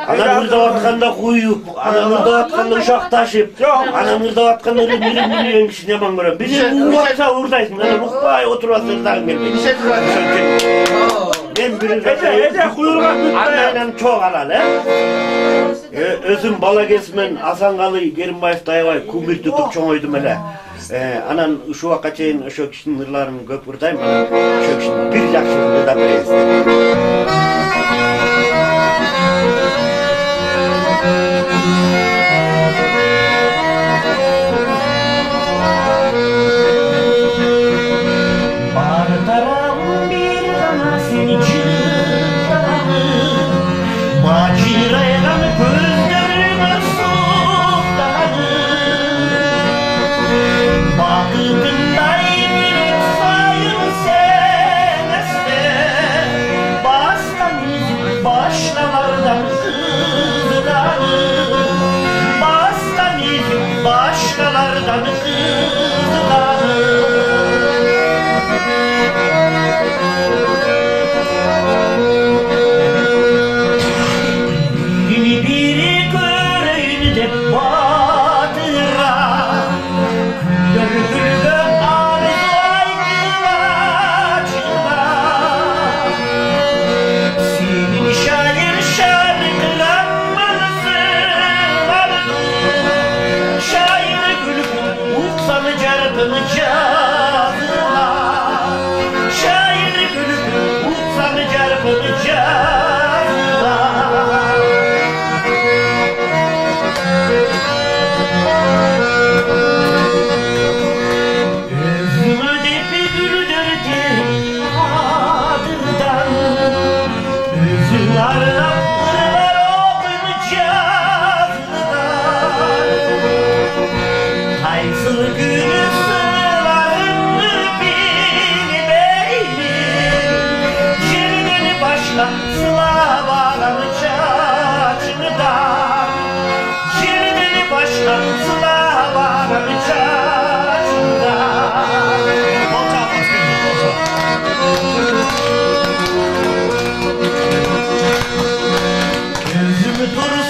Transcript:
Anamızda vatkanda kuyup, anamızda vatkanda uşak taşıp, anamızda vatkanda öyle milim kişi yaman görüyorum. Bizim uğraksa uğurdaysın, hani mutfağa oturasırdan gelmek. Bir şey Ben birine kuyruğa anneyle çok alal özüm bala kesmen, Hasan Kalı'yı, Kerimbayef dayavay, kumir tutup çoğuydum hele. Anan şu vakaçayın, şu kişinin hırlarını köpürdayım, anan şu kişinin bir yakışıklı da preyizdi. Başkalardan biri köreydi batıra Gölgülde arzaydı açıda Senin şair şarkılanmasın Şair gülüp uksanı carpını cazıla Şair gülüp uksanı carpını cazıla Özümü depi güldürdü adından Özün arlap kırlar okunu cazılar Haysıl günü sılarını bilmeyim Çirgini başka sılavarını çaçından Çirgini başka sılavarını çaçından Gözümü dursun